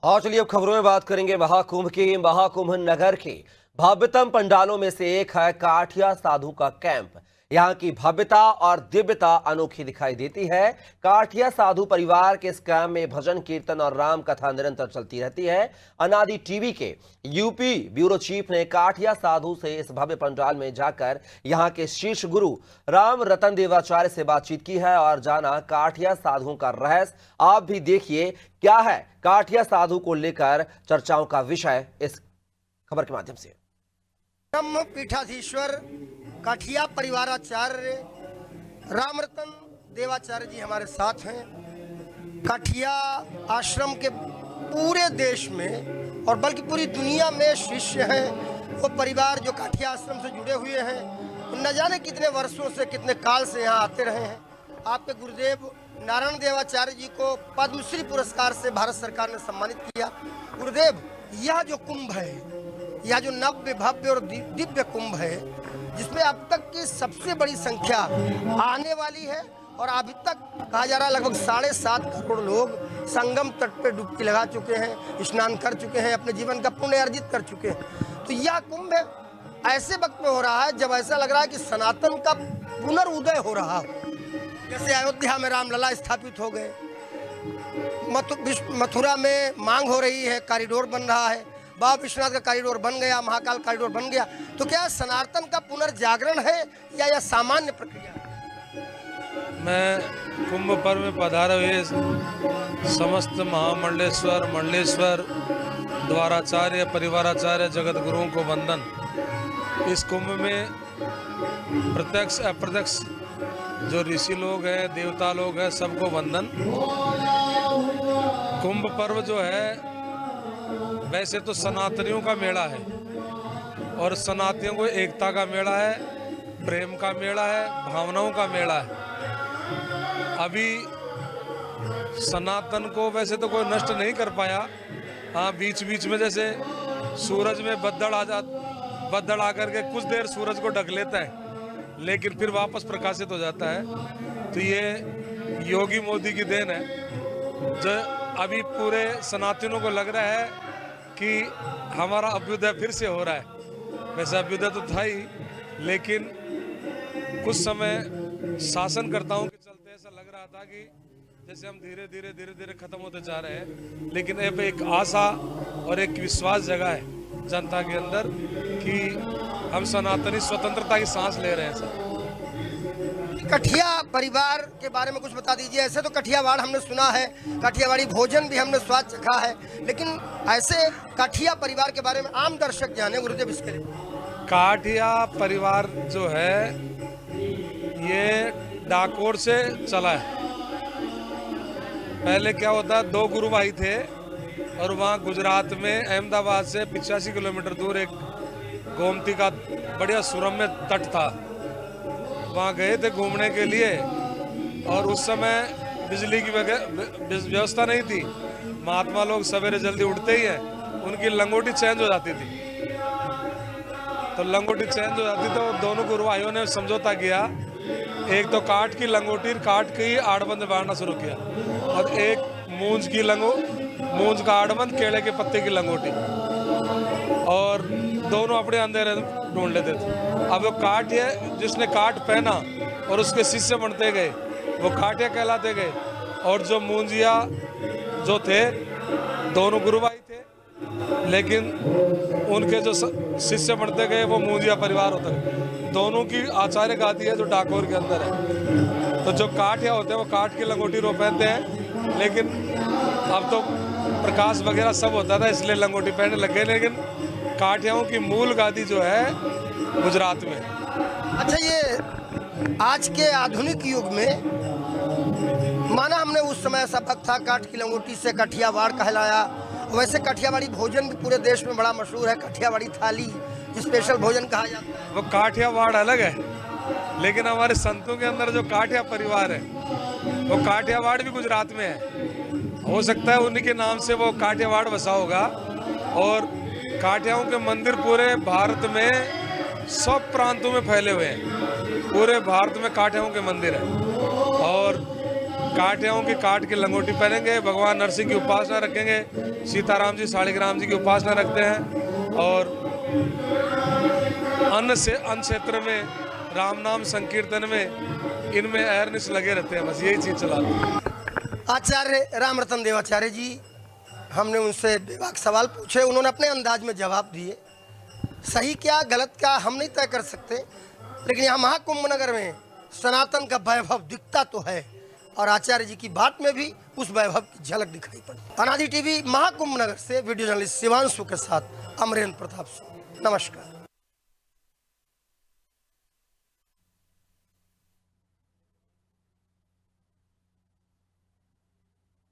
और चलिए अब खबरों में बात करेंगे महाकुंभ की। महाकुंभ नगर के भव्यतम पंडालों में से एक है काठिया साधु का कैंप। यहाँ की भव्यता और दिव्यता अनोखी दिखाई देती है। काठिया साधु परिवार के इस कैंप में भजन कीर्तन और राम कथा निरंतर चलती रहती है। अनादि टीवी के यूपी ब्यूरो चीफ ने काठिया साधु से इस भव्य पंडाल में जाकर यहाँ के शीर्ष गुरु राम रतन देवाचार्य से बातचीत की है और जाना काठिया साधुओं का रहस्य। आप भी देखिए क्या है काठिया साधु को लेकर चर्चाओं का विषय इस खबर के माध्यम से। ब्रह्म पीठाधीश्वर काठिया परिवाराचार्य रामरतन देवाचार्य जी हमारे साथ हैं। काठिया आश्रम के पूरे देश में और बल्कि पूरी दुनिया में शिष्य हैं। वो परिवार जो काठिया आश्रम से जुड़े हुए हैं, न जाने कितने वर्षों से, कितने काल से यहाँ आते रहे हैं। आपके गुरुदेव नारायण देवाचार्य जी को पद्मश्री पुरस्कार से भारत सरकार ने सम्मानित किया। गुरुदेव, यह जो कुंभ है, यह जो नव्य भव्य और दिव्य कुंभ है, जिसमें अब तक की सबसे बड़ी संख्या आने वाली है और अभी तक कहा जा रहा है लगभग 7.5 करोड़ लोग संगम तट पे डुबकी लगा चुके हैं, स्नान कर चुके हैं, अपने जीवन का पुण्य अर्जित कर चुके हैं। तो यह कुंभ ऐसे वक्त में हो रहा है जब ऐसा लग रहा है कि सनातन का पुनर्उदय हो रहा हो। जैसे अयोध्या में रामलला स्थापित हो गए, मथुरा में मांग हो रही है, कॉरिडोर बन रहा है, बाबा विश्वनाथ का कॉरिडोर बन गया, महाकाल कॉरिडोर बन गया। तो क्या सनातन का पुनर्जागरण है या यह सामान्य प्रक्रिया है? मैं कुंभ पर्व में पधारे हुए समस्त महामंडलेश्वर मंडलेश्वर द्वाराचार्य परिवाराचार्य जगत गुरुओं को वंदन। इस कुंभ में प्रत्यक्ष अप्रत्यक्ष जो ऋषि लोग हैं, देवता लोग हैं, सबको वंदन। कुंभ पर्व जो है वैसे तो सनातनियों का मेला है और सनातनियों को एकता का मेला है, प्रेम का मेला है, भावनाओं का मेला है। अभी सनातन को वैसे तो कोई नष्ट नहीं कर पाया। हाँ, बीच बीच में जैसे सूरज में बद्दल आकर के कुछ देर सूरज को ढक लेता है, लेकिन फिर वापस प्रकाशित हो जाता है। तो ये योगी मोदी की देन है। जो अभी पूरे सनातनों को लग रहा है कि हमारा अभ्युदय फिर से हो रहा है। वैसे अभ्युदय तो था ही, लेकिन कुछ समय शासनकर्ताओं के चलते ऐसा लग रहा था कि जैसे हम धीरे धीरे खत्म होते जा रहे हैं। लेकिन अब एक आशा और एक विश्वास जगा है जनता के अंदर कि हम सनातनी स्वतंत्रता की सांस ले रहे हैं। सर, काठिया परिवार के बारे में कुछ बता दीजिए। ऐसे तो काठियावाड़ हमने सुना है, काठियावाड़ी भोजन भी हमने स्वाद चखा है, लेकिन ऐसे काठिया परिवार के बारे में आम दर्शक जाने गुरुदेव इसके लिए। काठिया परिवार जो है ये डाकोर से चला है। पहले क्या होता है, 2 गुरु भाई थे और वहाँ गुजरात में अहमदाबाद से 85 किलोमीटर दूर एक गोमती का बढ़िया सुरम्य तट था। वहाँ गए थे घूमने के लिए और उस समय बिजली की व्यवस्था नहीं थी। महात्मा लोग सवेरे जल्दी उठते ही हैं, उनकी लंगोटी चेंज हो जाती थी। तो लंगोटी चेंज हो जाती तो दोनों गुरु भाइयों ने समझौता किया, एक तो काठ की लंगोटी काट के ही आड़बंद बांधना शुरू किया और एक मूंज का आड़बंद केले के पत्ते की लंगोटी, और दोनों अपने अंधेरे ढूंढ लेते थे। अब वो काठिया जिसने काठ पहना और उसके शिष्य बनते गए वो काठिया कहलाते गए, और जो मूंजिया जो थे दोनों गुरु भाई थे, लेकिन उनके जो शिष्य बनते गए वो मूंजिया परिवार होता है। दोनों की आचार्य गादी है जो डाकोर के अंदर है। तो जो काठिया होते हैं वो काठ की लंगोटी रो पहनते हैं, लेकिन अब तो प्रकाश वगैरह सब होता था इसलिए लंगोटी पहनने लगे। लेकिन काठियाओं की मूल गादी जो है गुजरात में। अच्छा, ये आज के आधुनिक युग में माना हमने उस समय ऐसा वक्त था, काठ की लंगोटी से काठियावाड़ कहलाया। वैसे काठियावाड़ी भोजन भी पूरे देश में बड़ा मशहूर है। काठियावाड़ी थाली स्पेशल भोजन कहा जाता है। वो काठियावाड़ अलग है, लेकिन हमारे संतों के अंदर जो काठिया परिवार है वो काठियावाड़ भी गुजरात में है। हो सकता है उन्हीं के नाम से वो काठियावाड़ बसा होगा। और काठियाओं के मंदिर पूरे भारत में सब प्रांतों में फैले हुए हैं। पूरे भारत में काठियाओं के मंदिर हैं और काठियाओं की काट की लंगोटी पहनेंगे, भगवान नरसिंह की उपासना रखेंगे, सीताराम जी शालिग्राम जी की उपासना रखते हैं और अन्न क्षेत्र में राम नाम संकीर्तन में इनमें अहरनिश लगे रहते हैं। बस यही चीज चलाते हैं। आचार्य रामरतन देवाचार्य जी, हमने उनसे बेबाक सवाल पूछे, उन्होंने अपने अंदाज में जवाब दिए। सही क्या गलत क्या हम नहीं तय कर सकते, लेकिन यहाँ महाकुंभ नगर में सनातन का वैभव दिखता तो है और आचार्य जी की बात में भी उस वैभव की झलक दिखाई पड़ती। अनादि टीवी महाकुंभ नगर से वीडियो जर्नलिस्ट शिवांशु के साथ अमरेंद्र प्रताप सिंह, नमस्कार।